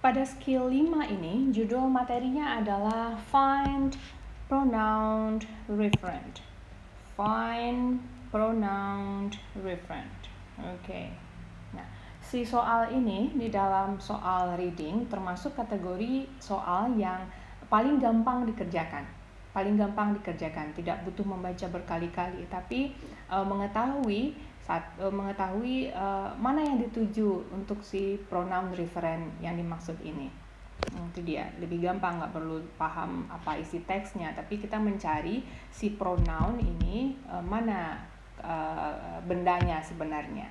pada skill 5 ini, judul materinya adalah Find Pronoun Referent. Find Pronoun Referent. Oke. Nah, si soal ini di dalam soal reading termasuk kategori soal yang paling gampang dikerjakan. Tidak butuh membaca berkali-kali, tapi mengetahui mana yang dituju untuk si pronoun referen yang dimaksud ini. Itu dia, lebih gampang, nggak perlu paham apa isi teksnya, tapi kita mencari si pronoun ini mana bendanya sebenarnya.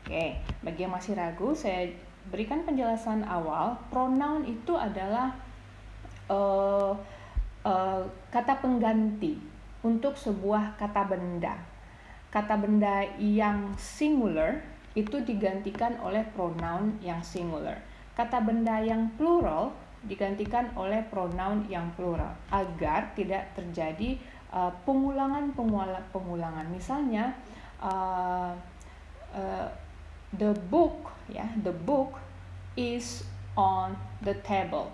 Oke, bagi yang masih ragu, saya berikan penjelasan awal. Pronoun itu adalah kata pengganti untuk sebuah kata benda. Kata benda yang singular itu digantikan oleh pronoun yang singular. Kata benda yang plural digantikan oleh pronoun yang plural agar tidak terjadi pengulangan. Misalnya the book is on the table.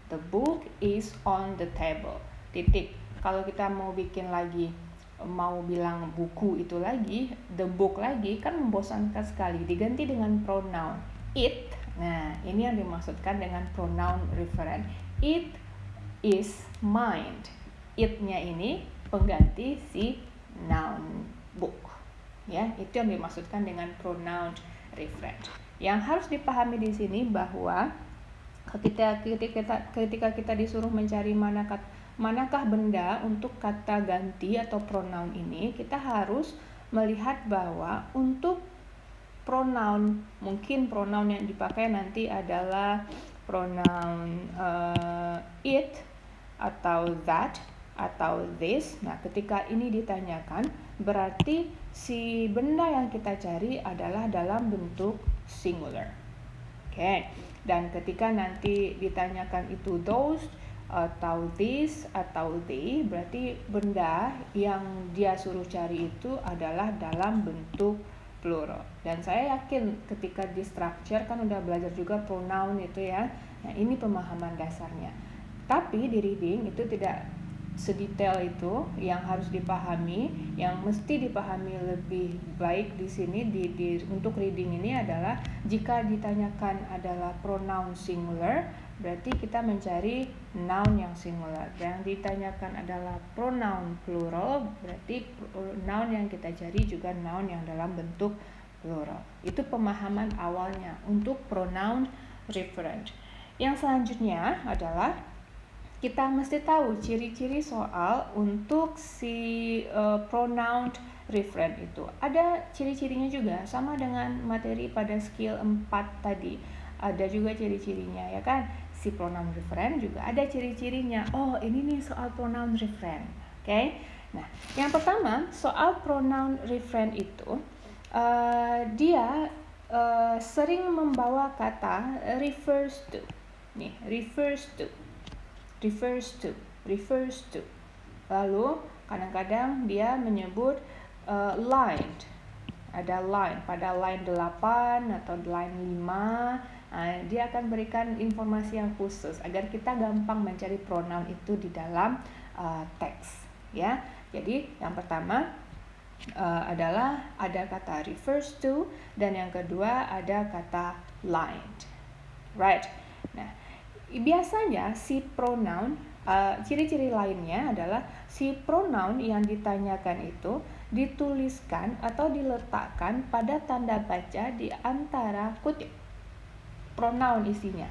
The book is on the table. Titik. Kalau kita mau bikin lagi, mau bilang buku itu lagi, the book lagi, kan membosankan sekali. Diganti dengan pronoun it. Nah, ini yang dimaksudkan dengan pronoun referen. It is mine. It-nya ini pengganti si noun book. Ya, itu yang dimaksudkan dengan pronoun referen. Yang harus dipahami di sini bahwa ketika kita disuruh mencari manakah benda untuk kata ganti atau pronoun ini, kita harus melihat bahwa untuk pronoun, mungkin pronoun yang dipakai nanti adalah pronoun it atau that atau this. Nah, ketika ini ditanyakan, berarti si benda yang kita cari adalah dalam bentuk singular. Oke. Dan ketika nanti ditanyakan itu those atau this atau they, berarti benda yang dia suruh cari itu adalah dalam bentuk plural. Dan saya yakin ketika di structure kan udah belajar juga pronoun itu ya. Nah, ini pemahaman dasarnya. Tapi di reading itu tidak sedetail itu yang harus dipahami. Yang mesti dipahami lebih baik di sini untuk reading ini adalah jika ditanyakan adalah pronoun singular, berarti kita mencari noun yang singular. Dan ditanyakan adalah pronoun plural, berarti noun yang kita cari juga noun yang dalam bentuk plural. Itu pemahaman awalnya untuk pronoun referent. Yang selanjutnya adalah kita mesti tahu ciri-ciri soal untuk si pronoun referent itu. Ada ciri-cirinya juga, sama dengan materi pada skill 4 tadi. Ada juga ciri-cirinya, ya kan? Si pronoun referent juga ada ciri-cirinya. Oh, ini nih soal pronoun referent. Oke? Nah, yang pertama, soal pronoun referent itu dia sering membawa kata refers to. Nih, refers to. Lalu kadang-kadang dia menyebut line. Ada line pada line 8 atau line 5. Dia akan berikan informasi yang khusus agar kita gampang mencari pronoun itu di dalam teks, ya. Jadi yang pertama adalah ada kata refers to, dan yang kedua ada kata line. Right. Nah, biasanya si pronoun, ciri-ciri lainnya adalah si pronoun yang ditanyakan itu dituliskan atau diletakkan pada tanda baca di antara kutip. Pronoun isinya,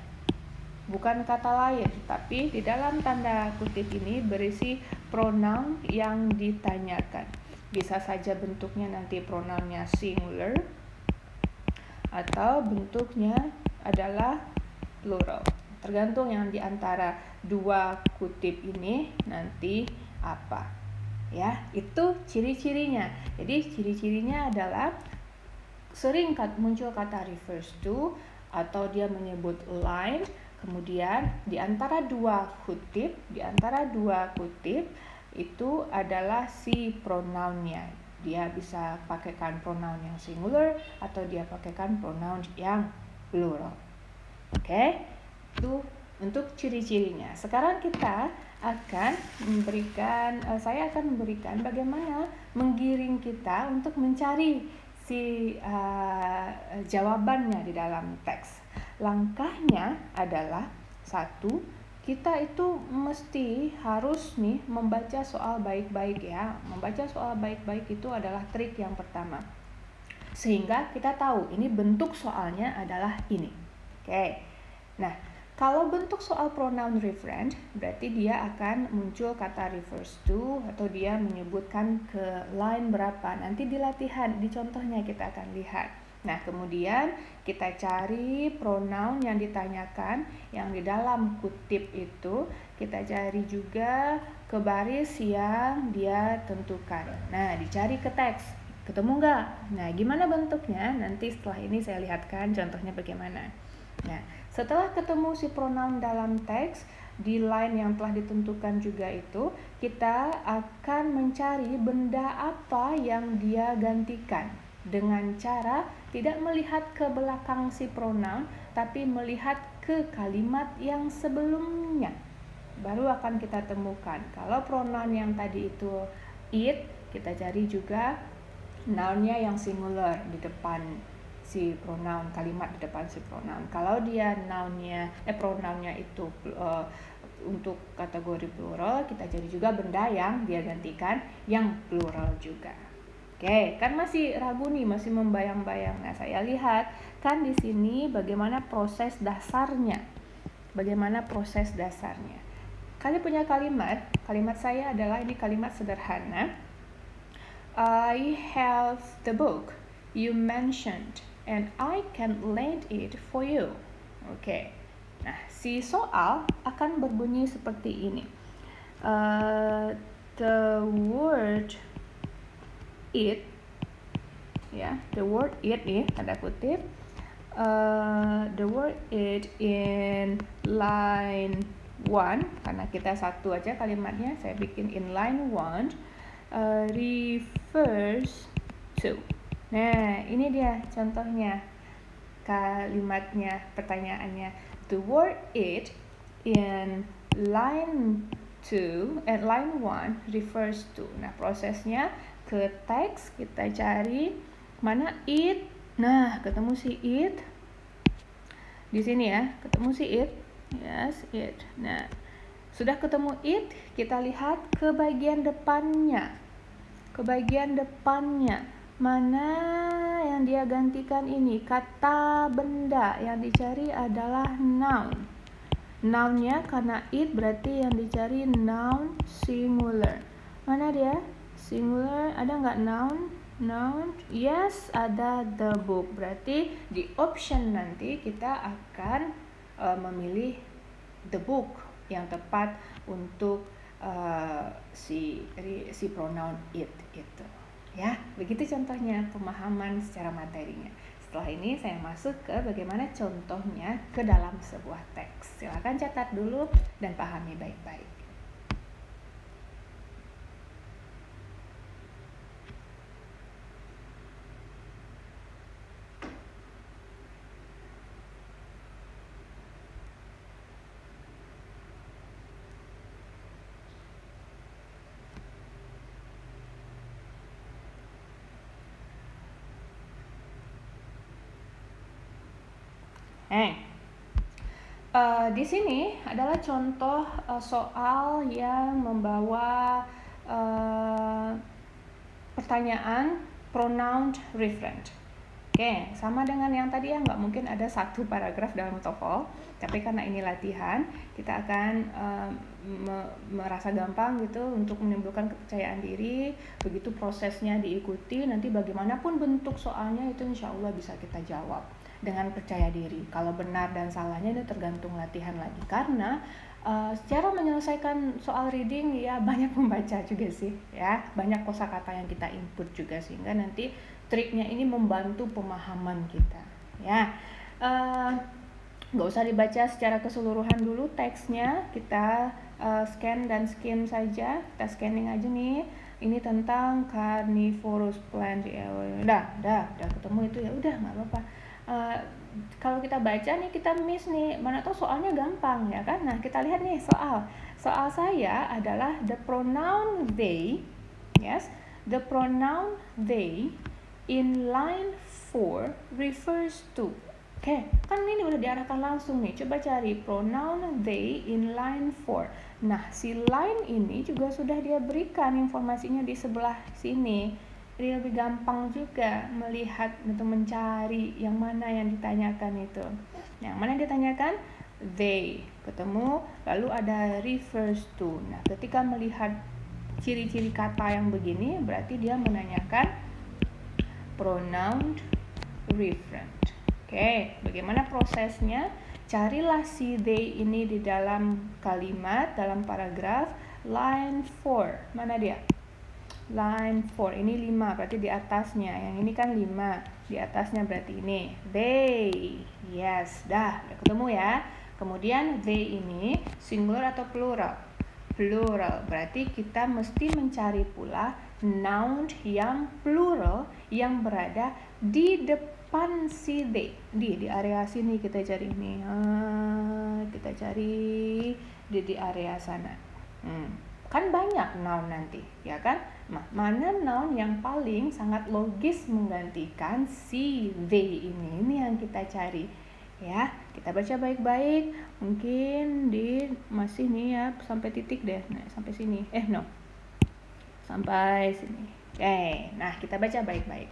bukan kata lain, tapi di dalam tanda kutip ini berisi pronoun yang ditanyakan. Bisa saja bentuknya nanti pronounnya singular atau bentuknya adalah plural. Tergantung yang di antara dua kutip ini nanti apa. Ya, itu ciri-cirinya. Jadi ciri-cirinya adalah sering muncul kata refers to atau dia menyebut line, kemudian di antara dua kutip itu adalah si pronounnya. Dia bisa pakaikan pronoun yang singular atau dia pakaikan pronoun yang plural. Oke? Itu untuk ciri-cirinya. Sekarang kita akan saya akan memberikan bagaimana menggiring kita untuk mencari si jawabannya di dalam teks. Langkahnya adalah satu, kita itu mesti harus membaca soal baik-baik ya. Membaca soal baik-baik itu adalah trik yang pertama. Sehingga kita tahu ini bentuk soalnya adalah ini. Oke. Nah, kalau bentuk soal pronoun referent, berarti dia akan muncul kata refers to atau dia menyebutkan ke line berapa. Nanti di latihan, di contohnya kita akan lihat. Nah, kemudian kita cari pronoun yang ditanyakan, yang di dalam kutip itu, kita cari juga ke baris yang dia tentukan. Nah, dicari ke teks. Ketemu nggak? Nah, gimana bentuknya? Nanti setelah ini saya lihatkan contohnya bagaimana. Nah, setelah ketemu si pronoun dalam teks, di line yang telah ditentukan juga itu, kita akan mencari benda apa yang dia gantikan. Dengan cara tidak melihat ke belakang si pronoun, tapi melihat ke kalimat yang sebelumnya. Baru akan kita temukan. Kalau pronoun yang tadi itu it, kita cari juga noun-nya yang singular di depan si pronoun, kalimat di depan si pronoun. Kalau dia pronounnya itu untuk kategori plural, kita cari juga benda yang dia gantikan yang plural juga. Oke, kan masih ragu nih, masih membayang-bayang. Nah, saya lihat kan di sini bagaimana proses dasarnya. Kalian punya kalimat saya adalah ini kalimat sederhana. I have the book you mentioned and I can lend it for you. Oke. Nah, si soal akan berbunyi seperti ini. The word it, ya, the word it nih, tanda kutip. The word it in line 1, karena kita satu aja kalimatnya, saya bikin in line 1. Refers to. Nah, ini dia contohnya kalimatnya, pertanyaannya. The word it in line 2 and line 1 refers to. Nah, prosesnya ke teks kita cari mana it. Nah, ketemu si it. Di sini ya, ketemu si it. Yes, it. Nah, sudah ketemu it, kita lihat ke bagian depannya. Mana yang dia gantikan ini? Kata benda yang dicari adalah noun. Nounnya karena it berarti yang dicari noun singular. Mana dia? Singular, ada nggak noun? Noun, yes, ada the book. Berarti di option nanti kita akan memilih the book yang tepat untuk si pronoun it itu. Ya, begitu contohnya pemahaman secara materinya. Setelah ini saya masuk ke bagaimana contohnya ke dalam sebuah teks. Silakan catat dulu dan pahami baik-baik. Di sini adalah contoh soal yang membawa pertanyaan pronoun referent. Oke, sama dengan yang tadi ya, nggak mungkin ada satu paragraf dalam TOEFL, tapi karena ini latihan, kita akan merasa gampang gitu untuk menimbulkan kepercayaan diri. Begitu prosesnya diikuti, nanti bagaimanapun bentuk soalnya itu insya Allah bisa kita jawab dengan percaya diri. Kalau benar dan salahnya itu tergantung latihan lagi, karena secara menyelesaikan soal reading ya banyak membaca juga sih ya, banyak kosakata yang kita input juga, sehingga nanti triknya ini membantu pemahaman kita ya. Nggak usah dibaca secara keseluruhan dulu teksnya, kita scan dan skim saja, kita scanning aja nih. Ini tentang carnivorous plant ya, udah ketemu itu ya udah nggak apa-apa. kalau kita baca nih kita miss nih, mana tahu soalnya gampang ya kan. Nah kita lihat nih soal saya adalah the pronoun they, yes, the pronoun they in line 4 refers to. Oke, kan ini udah diarahkan langsung nih. Coba cari pronoun they in line 4. Nah, si line ini juga sudah dia berikan informasinya di sebelah sini. Jadi lebih gampang juga melihat atau mencari yang mana yang ditanyakan itu. Yang mana yang ditanyakan? They. Ketemu, lalu ada refers to. Nah, ketika melihat ciri-ciri kata yang begini, berarti dia menanyakan pronoun referent. Oke, bagaimana prosesnya? Carilah si they ini di dalam kalimat, dalam paragraf line 4. Mana dia? Line 4. Ini 5, berarti di atasnya. Yang ini kan 5. Di atasnya berarti ini. They. Yes, dah ketemu ya. Kemudian they ini singular atau plural? Plural. Berarti kita mesti mencari pula noun yang plural yang berada di depan si they. Di area sini kita cari ini. Kita cari di area sana. Kan banyak noun nanti, ya kan? Mana noun yang paling sangat logis menggantikan si they ini? Ini yang kita cari. Ya, kita baca baik-baik. Mungkin masih nih ya sampai titik deh. Nah, sampai sini. Sampai sini. Oke, nah kita baca baik-baik.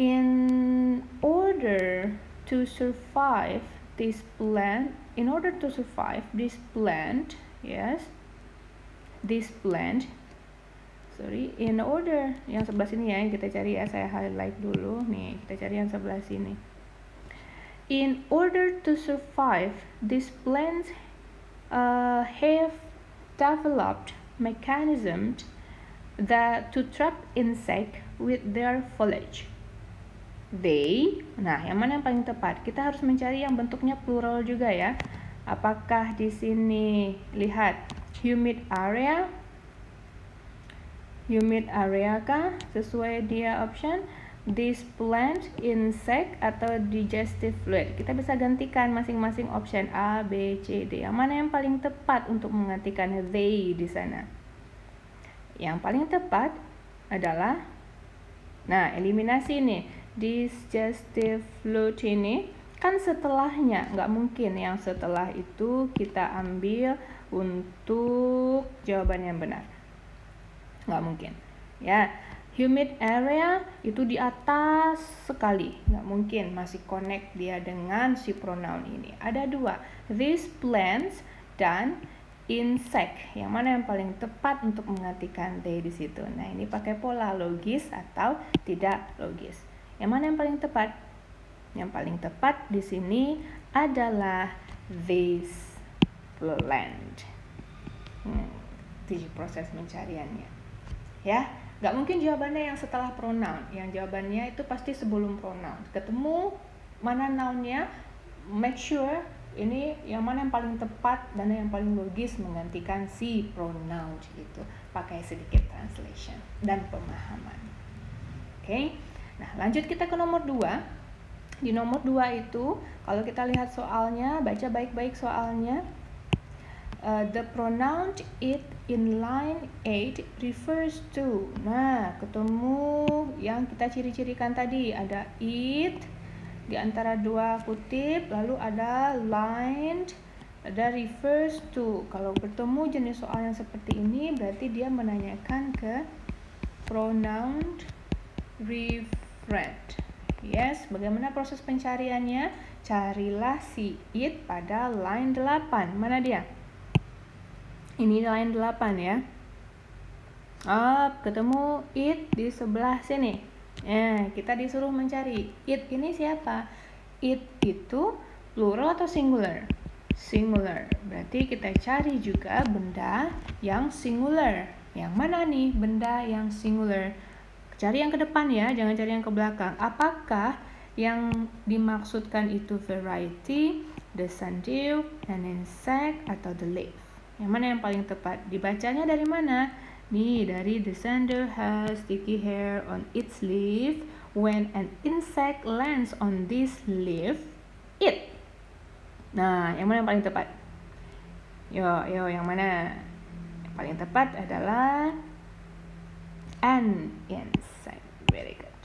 In order to survive this plant, yes, this plant. In order, yang sebelah sini ya, yang kita cari ya, saya highlight dulu. Nih, kita cari yang sebelah sini. In order to survive, these plants have developed mechanisms to trap insect with their foliage. They, nah yang mana yang paling tepat? Kita harus mencari yang bentuknya plural juga ya. Apakah di sini lihat humid area kah? Sesuai dia option. This plant, insect, atau digestive fluid. Kita bisa gantikan masing-masing option A, B, C, D. Yang mana yang paling tepat untuk menggantikan they di sana? Yang paling tepat adalah, nah eliminasi nih, digestive fluid ini kan setelahnya, nggak mungkin yang setelah itu kita ambil untuk jawaban yang benar. Nggak mungkin. Ya. Humid area itu di atas sekali, nggak mungkin masih connect dia dengan si pronoun ini. Ada dua, these plants dan insect. Yang mana yang paling tepat untuk menggantikan they di situ? Nah, ini pakai pola logis atau tidak logis. Yang mana yang paling tepat? Yang paling tepat di sini adalah this plant. Itu proses pencariannya. Ya. Gak mungkin jawabannya yang setelah pronoun. Yang jawabannya itu pasti sebelum pronoun. Ketemu mana nounnya, make sure ini yang mana yang paling tepat dan yang paling logis menggantikan si pronoun gitu. Pakai sedikit translation dan pemahaman. Oke. Nah, lanjut kita ke nomor 2. Di nomor 2 itu kalau kita lihat soalnya, baca baik-baik soalnya. The pronoun it in line 8 refers to. Nah, ketemu yang kita ciri-cirikan tadi. Ada it di antara dua kutip, lalu ada line, ada refers to. Kalau bertemu jenis soal yang seperti ini, berarti dia menanyakan ke pronoun referent. Yes, bagaimana proses pencariannya? Carilah si it pada line 8. Mana dia? Ini line 8 ya. Ketemu it di sebelah sini. Kita disuruh mencari it ini siapa? It itu plural atau singular? Singular. Berarti kita cari juga benda yang singular. Yang mana nih benda yang singular? Cari yang ke depan ya, jangan cari yang ke belakang. Apakah yang dimaksudkan itu variety, the sundew, an insect, atau the leaf? Yang mana yang paling tepat? Dibacanya dari mana? Nih, dari the sundew has sticky hair on its leaf, When an insect lands on this leaf, it. Nah, yang mana yang paling tepat? Yo, yang mana? Yang paling tepat adalah an insect. Very good.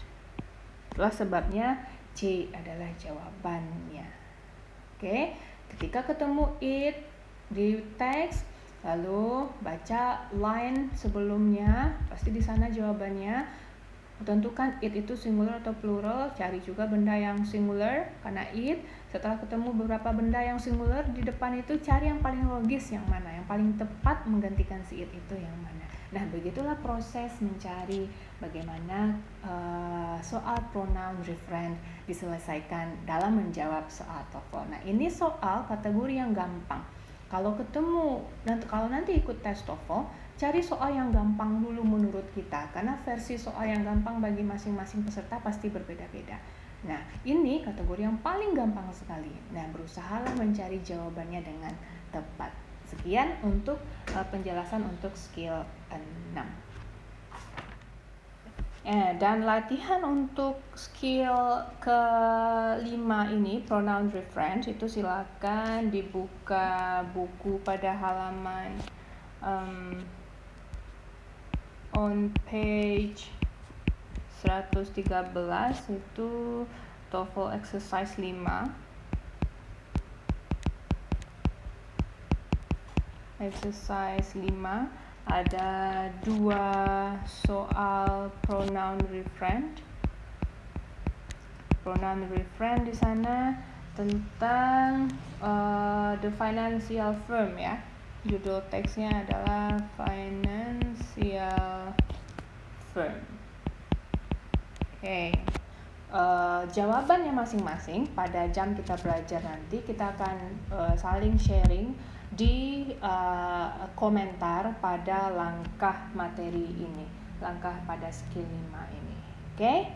Itulah sebabnya C adalah jawabannya. Oke, ketika ketemu it di teks, lalu baca line sebelumnya, pasti di sana jawabannya. Tentukan it itu singular atau plural, cari juga benda yang singular karena it. Setelah ketemu beberapa benda yang singular di depan itu, cari yang paling logis yang mana, yang paling tepat menggantikan si it itu yang mana. Nah, begitulah proses mencari bagaimana soal pronoun referent diselesaikan dalam menjawab soal TOEFL. Nah, ini soal kategori yang gampang. Kalau nanti ikut tes TOEFL, cari soal yang gampang dulu menurut kita, karena versi soal yang gampang bagi masing-masing peserta pasti berbeda-beda. Nah, ini kategori yang paling gampang sekali. Nah, berusahalah mencari jawabannya dengan tepat. Sekian untuk penjelasan untuk skill 6. Dan latihan untuk skill ke-5 ini, pronoun reference, itu silakan dibuka buku pada halaman on page 113, itu TOEFL exercise 5. Exercise 5 ada 2 soal pronoun referent. Pronoun referent di sana tentang the financial firm ya. Judul teksnya adalah financial firm. Oke. Jawabannya masing-masing pada jam kita belajar nanti kita akan saling sharing di komentar pada langkah materi ini, langkah pada skill 5 ini. Oke?